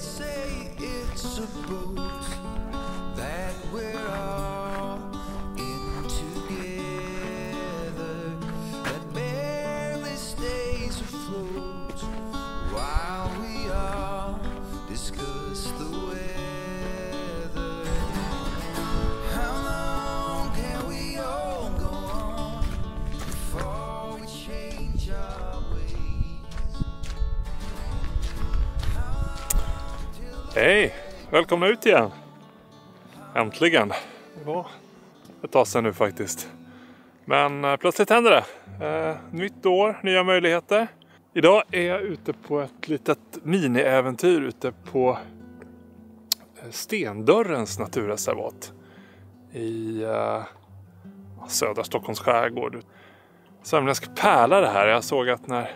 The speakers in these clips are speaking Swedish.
say it's a boat that we're all in together, that barely stays afloat while we all discuss the weather. How long can we all go on before we change our ways? Hej! Välkomna ut igen! Äntligen! Det var ett tag sedan nu faktiskt. Men plötsligt händer det. Nytt år, nya möjligheter. Idag är jag ute på ett litet mini-äventyr ute på Stendörrens naturreservat i södra Stockholms skärgård. Sörmländsk pärla det här. Jag såg att när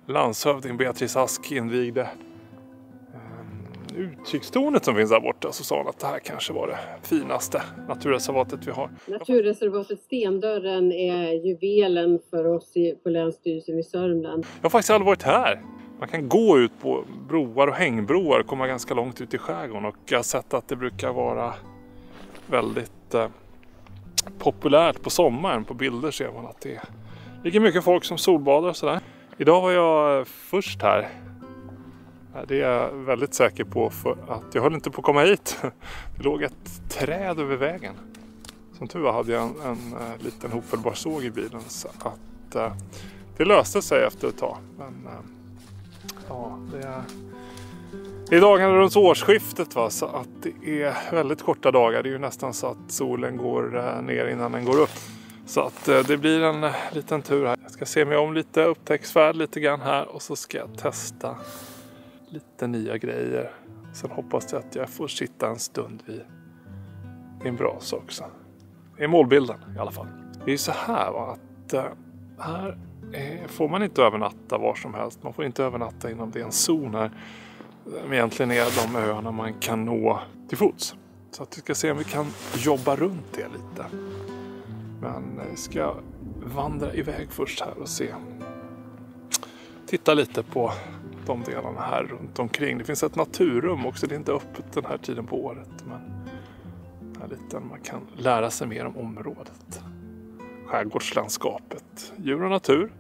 landshövding Beatrice Ask invigde utkikstornet som finns där borta, så sa han att det här kanske var det finaste naturreservatet vi har. Naturreservatet Stendörren är juvelen för oss på Länsstyrelsen i Sörmland. Jag har faktiskt aldrig varit här. Man kan gå ut på broar och hängbroar och komma ganska långt ut i skärgården, och jag har sett att det brukar vara väldigt populärt på sommaren. På bilder ser man att det ligger mycket folk som solbadar och sådär. Idag var jag först här. Det är jag väldigt säker på, för att jag höll inte på att komma hit. Det låg ett träd över vägen. Som tur var hade jag en liten hopfällbar såg i bilen, så att det löste sig efter ett tag. Men ja, det är dagarna runt årsskiftet, va, så att det är väldigt korta dagar. Det är ju nästan så att solen går ner innan den går upp. Så att det blir en liten tur här. Jag ska se mig om lite, upptäcktsfärd lite grann här, och så ska jag testa lite nya grejer. Sen hoppas jag att jag får sitta en stund vid en bras också. Det är målbilden i alla fall. Det är ju så här, va, att här får man inte övernatta var som helst. Man får inte övernatta inom den zon här. Egentligen är de öarna man kan nå till fots. Så att vi ska se om vi kan jobba runt det lite. Men vi ska vandra iväg först här och se. Titta lite på de delarna här runt omkring. Det finns ett naturrum också. Det är inte öppet den här tiden på året, men här lite man kan lära sig mer om området. Skärgårdslandskapet, djur och natur.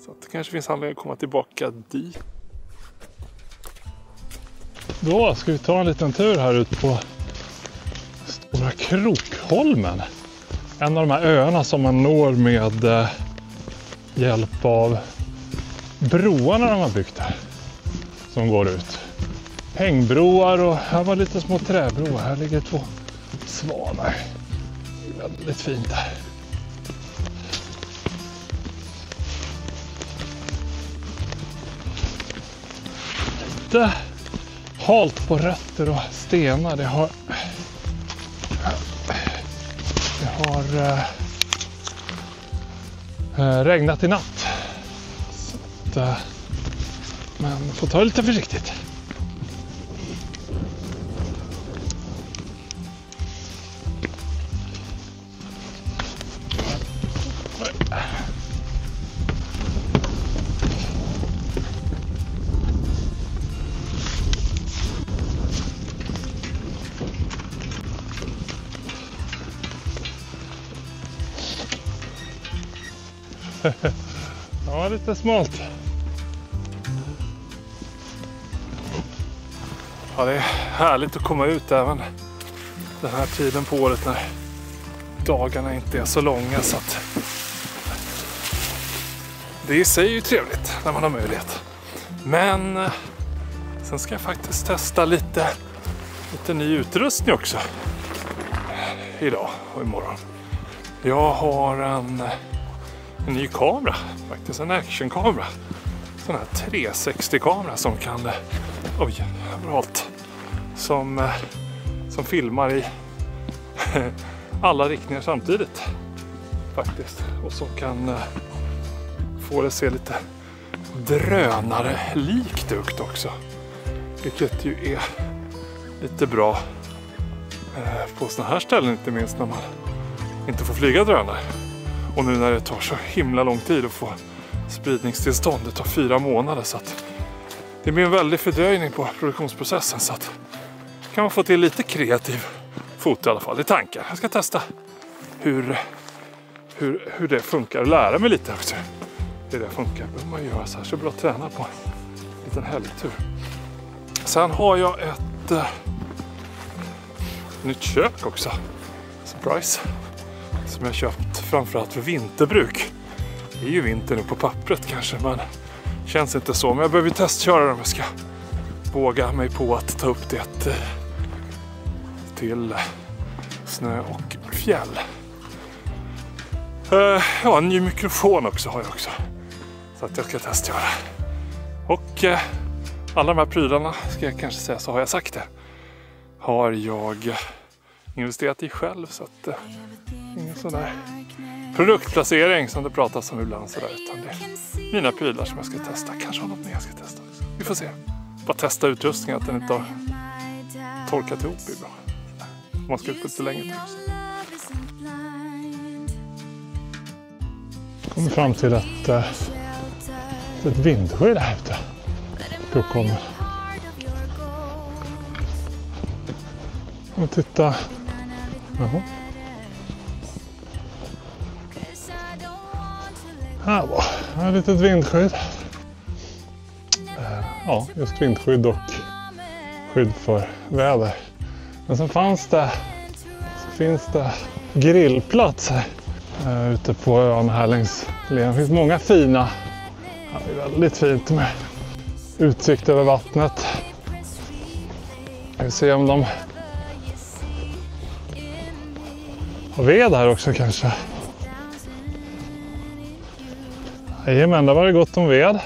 Så att det kanske finns anledning att komma tillbaka dit. Då ska vi ta en liten tur här ut på Stora Krokholmen. En av de här öarna som man når med hjälp av broarna de har byggt här. Som går ut. Hängbroar, och här var lite små träbroar. Här ligger 2 svanar. Väldigt fint där. Lite halt på rötter och stenar. Det har regnat i natt. Så att, men får ta det lite försiktigt. Ja, lite smalt. Ja, det är härligt att komma ut även den här tiden på året när dagarna inte är så långa, så att det i sig är ju trevligt när man har möjlighet. Men sen ska jag faktiskt testa lite ny utrustning också idag och imorgon. Jag har en ny kamera, faktiskt en actionkamera. Sån här 360-kamera som kan överallt. Som filmar i alla riktningar samtidigt faktiskt. Och som kan få det se lite drönare-likt ut också. Vilket ju är lite bra på såna här ställen, inte minst när man inte får flyga drönare. Och nu när det tar så himla lång tid att få spridningstillstånd, det tar 4 månader, så att det blir en väldig fördröjning på produktionsprocessen, så att kan man få till lite kreativ foto i alla fall i tankar. Jag ska testa hur det funkar och lära mig lite också. Hur det funkar. Behöver man göra så här, så bra att träna på en liten helgtur. Sen har jag ett nytt kök också. Surprise. Som jag köpt framförallt för vinterbruk. Det är ju vinter nu på pappret kanske, men känns inte så. Men jag behöver testköra om jag ska våga mig på att ta upp det till snö och fjäll. Ja, en ny mikrofon också har jag också. Så att jag ska testgöra. Och alla de här prylarna, ska jag kanske säga, så har jag sagt det, har jag investerat i själv, så att ingen sån där produktplacering som det pratas om ibland sådär, utan det är mina prylar som jag ska testa. Kanske har något mer jag ska testa också. Vi får se. Bara testa utrustningen, att den inte har torkat ihop i bra. Man ska ut på lite längre tid. Kommer fram till ett vindskydd här ute. Då kommer. Och titta. Jaha. Här var ett litet vindskydd. Ja, just vindskydd och skydd för väder. Men sen finns det grillplats här ute på ön här längs leden. Det finns många fina, det är väldigt fint med utsikt över vattnet. Vi får se om de har ved här också kanske. Jajamän, där var det gott om ved.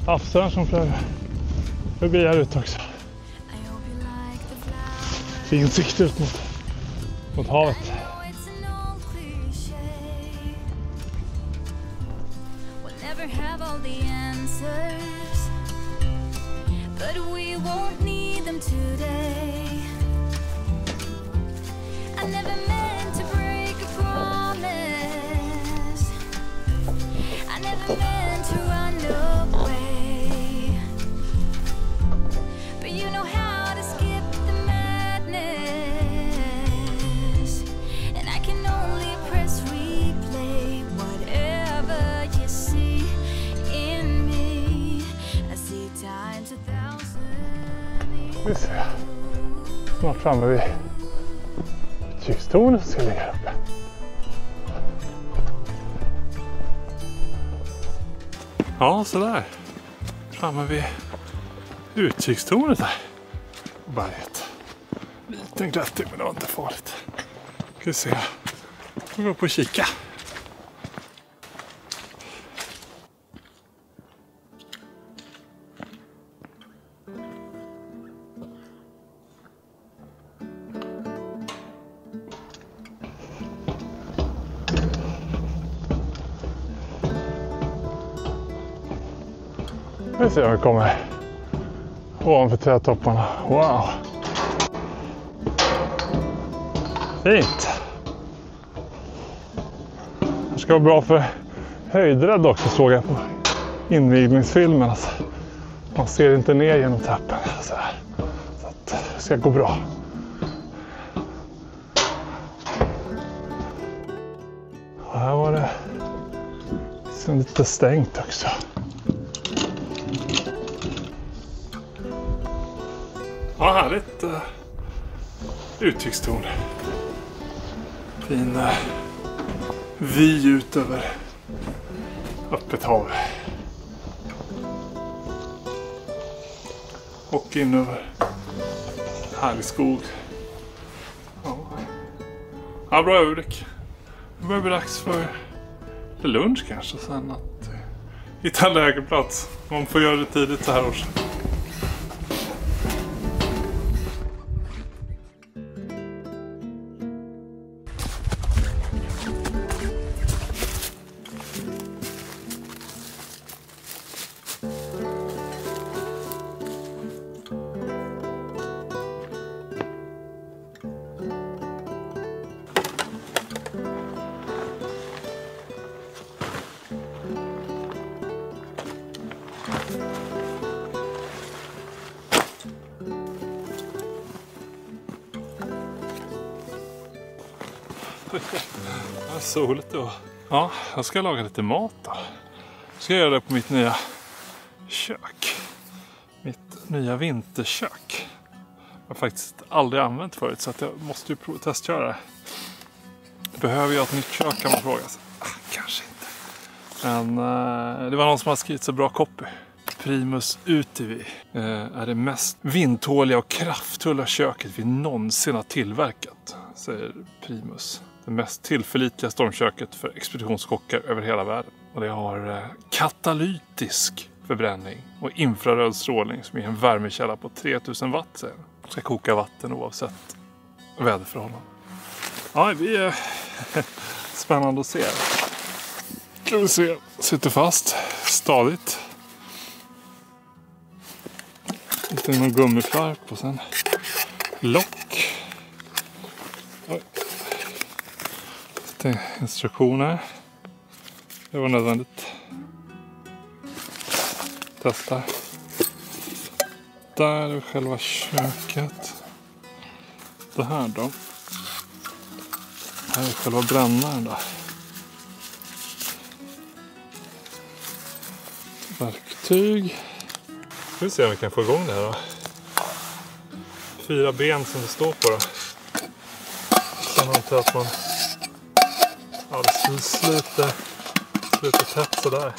Havsörn som flög förbi här ute också. Fin sikt ut mot havet. Vi ser. Snart framme vid utkikstornet ska ligga uppe. Ja, sådär. Framme vid utkikstornet här. Berget. Liten klättring, men det var inte farligt. Ska vi se. Vi går upp och kika. Vi ser om vi kommer ovanför trädtopparna. Wow! Fint! Det ska vara bra för höjdrädd också, såg jag på invigningsfilmen. Alltså, man ser inte ner genom trappen. Så att det ska gå bra. Och här var det lite stängt också. Ja, härligt utkikstorn. Fin vy ut över öppet hav. Och in över härlig skog. Ja, bra överblick. Det börjar bli dags för lunch kanske, sen att hitta en lägerplats. Man får göra det tidigt så här års. Det är soligt då. Ja, jag ska laga lite mat då. Jag ska göra det på mitt nya kök. Mitt nya vinterkök. Jag har faktiskt aldrig använt förut så att jag måste ju testköra det. Behöver jag ett nytt kök kan man fråga sig. Kanske inte. Men det var någon som har skrivit så bra copy. Primus Utivi är det mest vindtåliga och kraftfulla köket vi någonsin har tillverkat, säger Primus. Det mest tillförlitliga stormköket för expeditionskockar över hela världen. Och det har katalytisk förbränning och infraröd strålning som är en värmekälla på 3000 watt, säger den. Ska koka vatten oavsett väderförhållanden. Ja, det är spännande att se. Ska vi se. Sitter fast. Stadigt. Lite någon gummiflarp och sen lock. Oj. Lite instruktioner. Det var nödvändigt. Testa. Där är själva köket. Det här då. Här är själva brännaren då. Verktyg. Vi ser om vi kan få igång det här då. 4 ben som det står på då. Sen antar jag att man... Ja, det sliter tätt sådär.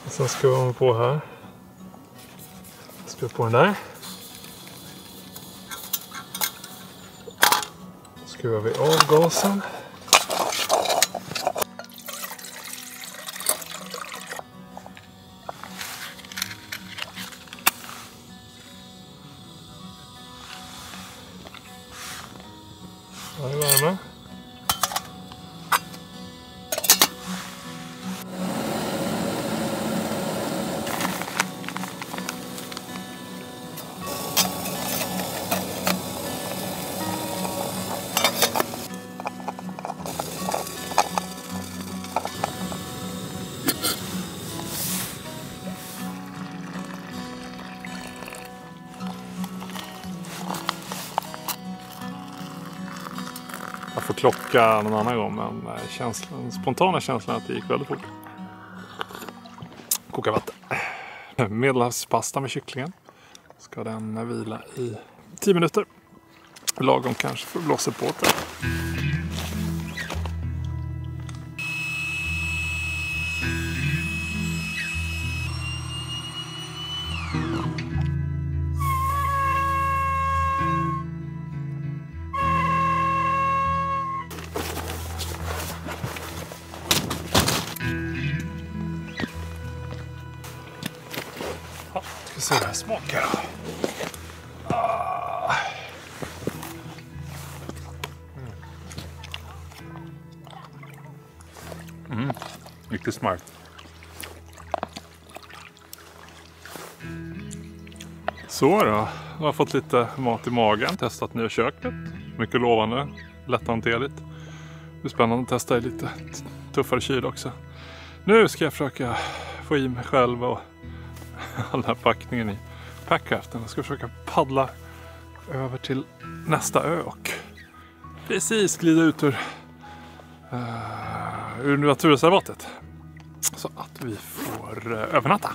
Och sen skruvar man på här. Skruvar på den där. Skruvar vi av gasen. Ja, det är värme. Jag får klocka någon annan gång, men den spontana känslan att det gick väldigt fort. Koka vatten. Medelhavspasta med kycklingen. Ska den vila i 10 minuter. Lagom kanske för att blåsa på det. Ska se hur det här smakar. Riktigt smart. Så då, jag har fått lite mat i magen. Testat nya köket. Mycket lovande, lätthanterligt. Det är spännande att testa i lite tuffare kyl också. Nu ska jag försöka få i mig själv och all den här packningen i packkraften. Jag ska försöka paddla över till nästa ö och precis glida ut ur naturreservatet. Så att vi får övernatta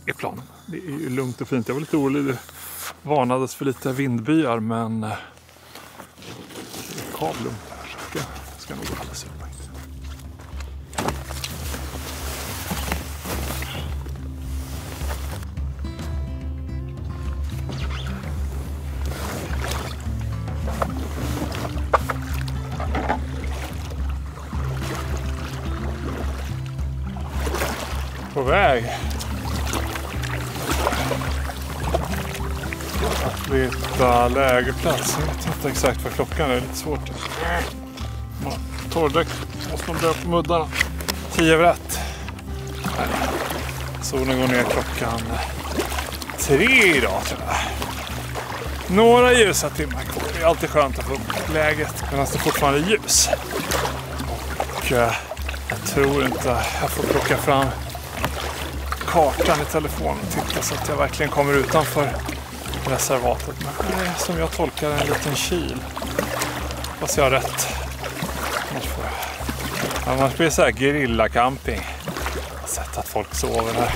i planen. Det är ju lugnt och fint. Jag var lite orolig. Det varnades för lite vindbyar, men det är kavlugnt här. Så jag ska nog gå alldeles utmärkt. På väg att leta lägerplats. Jag vet inte exakt vad klockan är, det är lite svårt. Torrdräkt måste man dra på muddarna. 10:01. Solen går ner klockan 3 idag, tror jag. Några ljusa timmar kvar. Det är alltid skönt att få upp läget medan det fortfarande är ljus. Och jag tror inte jag får plocka fram kartan i telefonen och titta så att jag verkligen kommer utanför reservatet. Men det är som jag tolkar en liten kil. Fast jag har rätt. Annars blir det så här gerillacamping. Jag har sett att folk sover här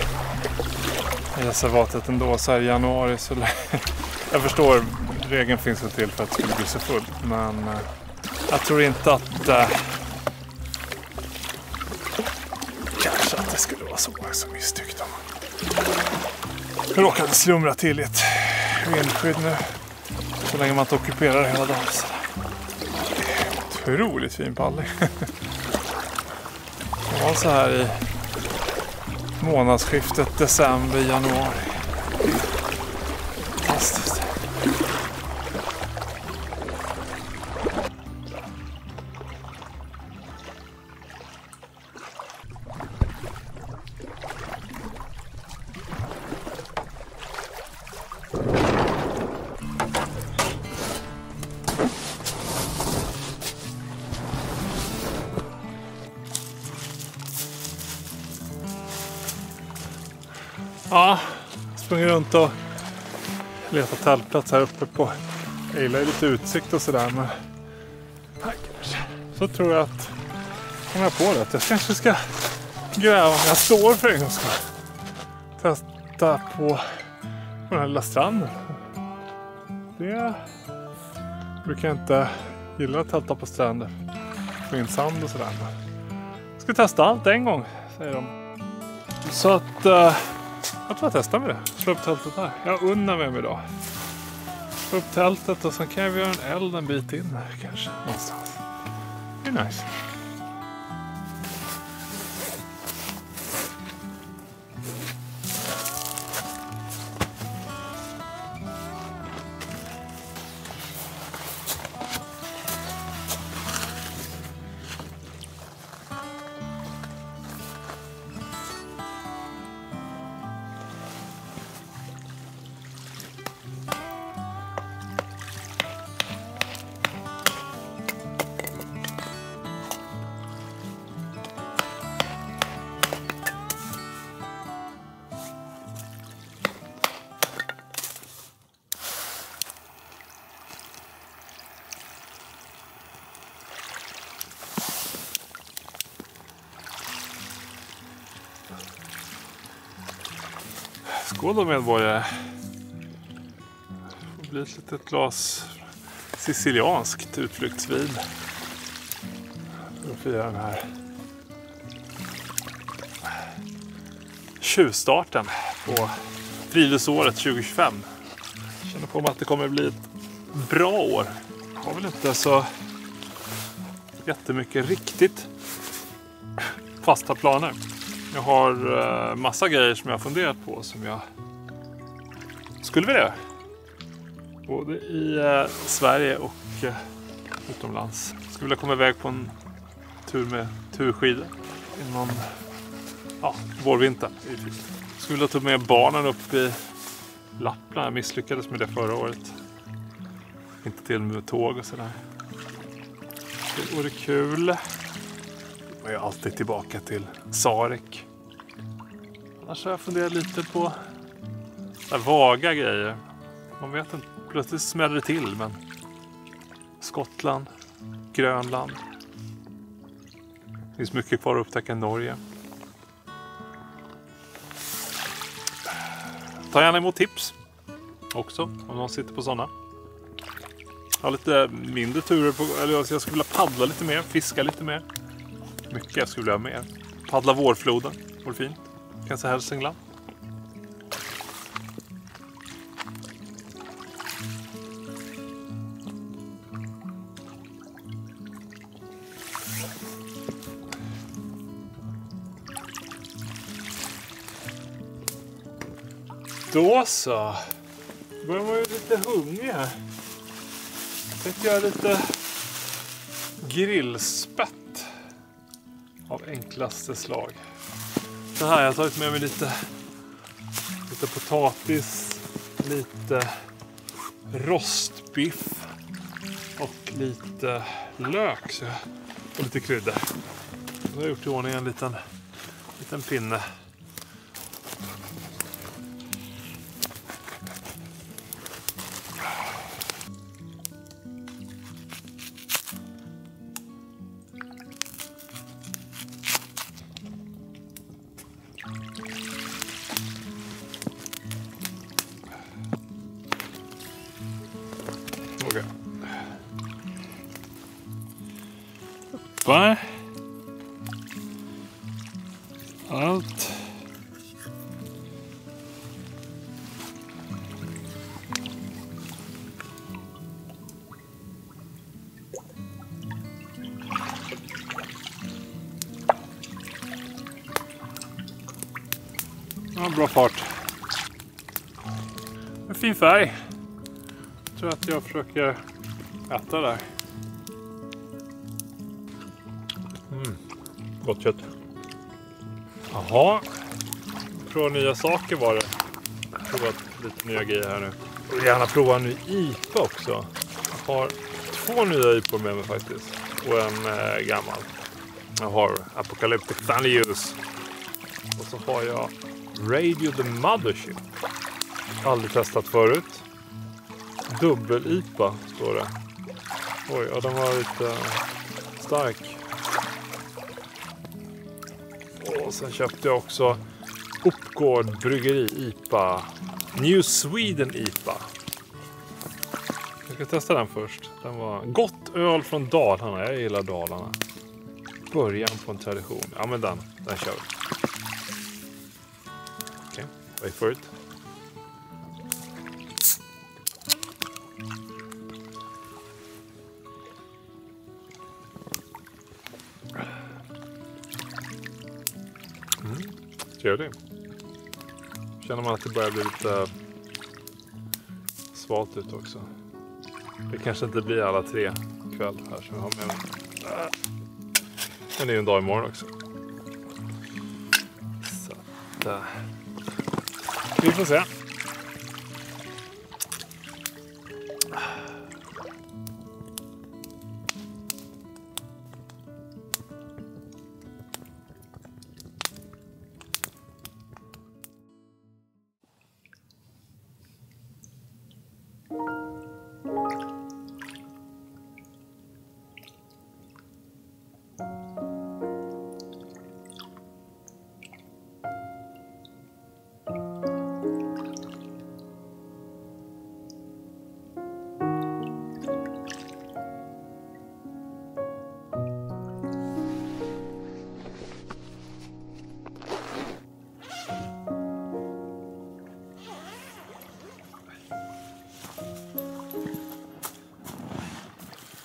i reservatet ändå så här i januari. Så jag förstår, regeln finns ju till för att det skulle bli så fullt. Men jag tror inte att kanske att det skulle vara så många som misstyckte om jag råkade slumra till i ett vindskydd nu. Så länge man inte ockuperar hela dagen. Otroligt fin palling. Det var så här i månadsskiftet december-januari. Fantastiskt. Ja, sprungit runt och letat tältplats här uppe på. Jag gillar ju lite utsikt och sådär, men så tror jag att kom jag på det att jag kanske ska gräva om jag står för en gång ska testa på den här lilla stranden. Det brukar jag inte gilla att tälta på stränder. Få in sand och sådär. Jag ska testa allt en gång, säger de. Så att jag tror jag testar med det. Slå upp tältet här. Jag unnar mig idag. Slå upp tältet och sen kan vi göra en eld en bit in här kanske. Någonstans. Det är nice. Skål då medborgare. Det blir ett litet glas sicilianskt utflyktsvin. För att fira den här tjuvstarten på friluftsåret 2025. Jag känner på mig att det kommer bli ett bra år. Jag har väl inte så jättemycket riktigt fasta planer. Jag har massa grejer som jag har funderat på som jag skulle vilja göra. Både i Sverige och utomlands. Jag skulle vilja komma iväg på en tur med turskidor inom vårvintern. Jag skulle vilja ta med barnen upp i Lappland. Jag misslyckades med det förra året. Inte till med tåg och sådär. Det vore kul. Jag är alltid tillbaka till Sarek. Annars har jag funderat lite på vaga grejer. Man vet inte, plötsligt smäller det till, men Skottland, Grönland. Det finns mycket kvar att upptäcka i Norge. Ta gärna emot tips också, om någon sitter på sådana. Jag har lite mindre turer på, eller jag skulle vilja paddla lite mer, fiska lite mer. Mycket jag skulle vilja ha mer. Paddla vårfloden, vore fint. Kanske Hälsingland. Då så. Börjar man ju lite hungrig här. Jag tänkte göra lite grillspett av enklaste slag. Så här, jag har tagit med mig lite potatis, lite rostbiff och lite lök så och lite kryddor. Jag har gjort i ordning en liten pinne. Okej. Uppa. Allt. Ja, bra fart. En fin färg. Jag tror att jag försöker äta där. Gott kött. Jaha. Prova nya saker var det. Jag har provat lite nya grejer här nu. Jag vill gärna prova en ny IPA också. Jag har 2 nya IPA med mig faktiskt. Och en gammal. Jag har Apocalyptic Thunderjuice. Och så har jag Radio the Mothership. Aldrig testat förut. Dubbel-IPA står det. Oj, ja, den var lite stark. Och sen köpte jag också Uppgård Bryggeri IPA. New Sweden IPA. Jag ska testa den först. Den var gott öl från Dalarna. Jag gillar Dalarna. Början på en tradition. Ja, men den kör vi. Okej, wait for it. Trevlig. Känner man att det börjar bli lite svalt ut också. Det kanske inte blir alla 3 kväll här som jag har med mig. Men det är ju en dag imorgon också. Så att, vi får se.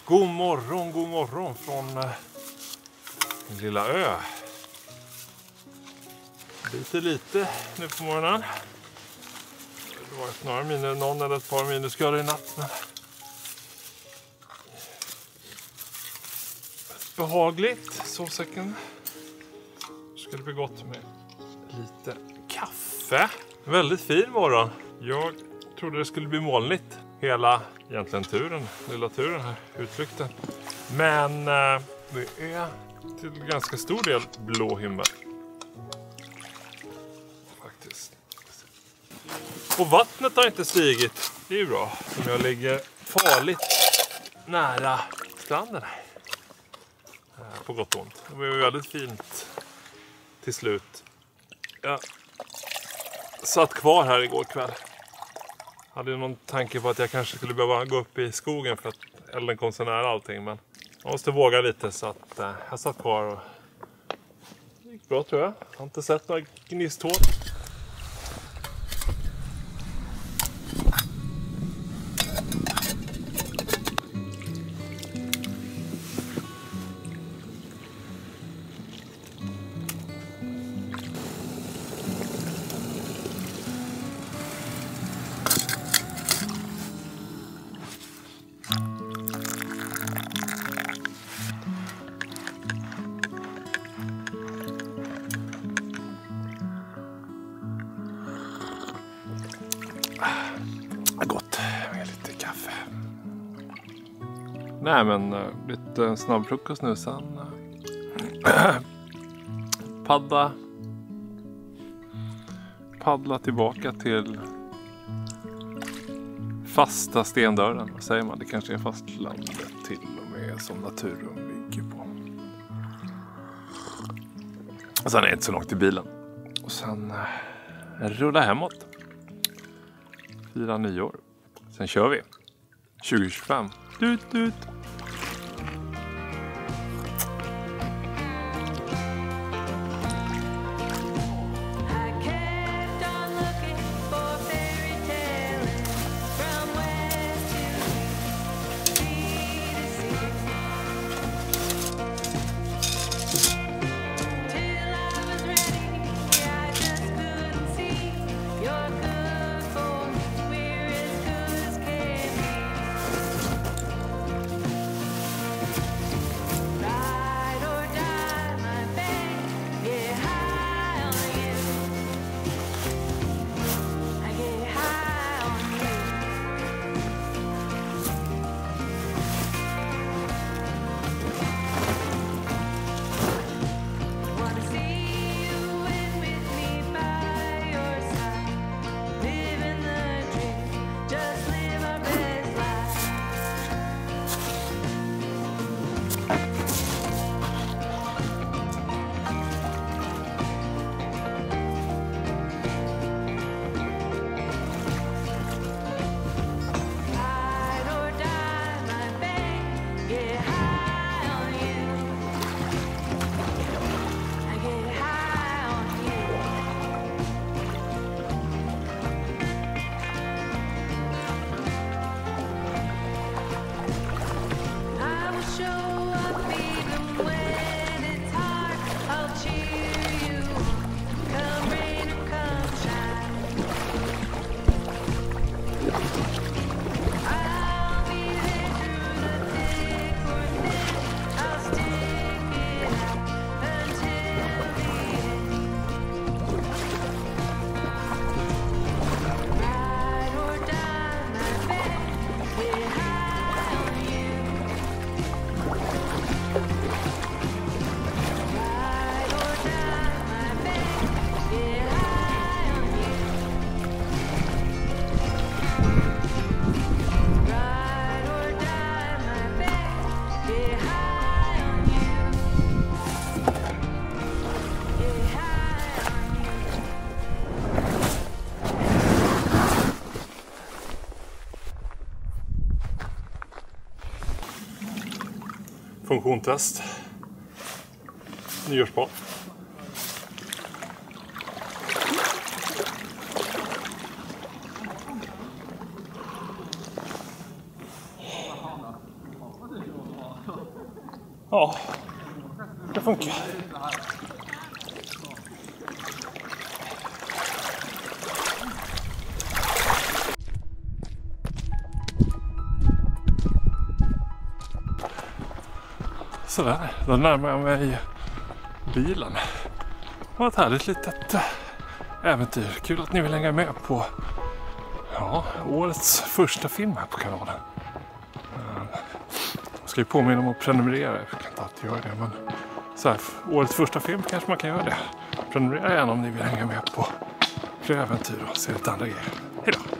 God morgon från min lilla ö. Lite nu på morgonen. Det har varit någon eller ett par minusgrader i natt. Men behagligt, sovsäcken. Ska det bli gott med lite kaffe. Väldigt fin morgon. Jag trodde det skulle bli molnigt. Hela egentligen lilla turen här, utflykten. Men det är till ganska stor del blå himmel. Faktiskt. Och vattnet har inte stigit. Det är ju bra. Som jag ligger farligt nära stranden här. På gott och ont. Det var ju väldigt fint till slut. Jag satt kvar här igår kväll. Hade någon tanke på att jag kanske skulle behöva gå upp i skogen för att elden kom så nära allting. Men jag måste våga lite, så att jag satt kvar och det gick bra, tror jag. Jag har inte sett några gnisthål. Gott med lite kaffe. Nej, men lite snabb frukost nu sen. Paddla tillbaka till fasta stendörren. Vad säger man? Det kanske är fastlandet till och med som naturen ligger på. Och sen är det inte så långt till bilen. Och sen rulla hemåt. Fira nyår. Sen kör vi. 2025. Dut, dut. Funktionstest. Nyårsbad. Ja, det funkar. Sådär, då närmar jag mig bilen. Det var ett härligt litet äventyr. Kul att ni vill hänga med på årets första film här på kanalen. Jag ska ju påminna om att prenumerera. Jag kan inte alltid göra det, men så här, årets första film kanske man kan göra det. Prenumerera gärna om ni vill hänga med på fler äventyr och se lite andra grejer. Hej då!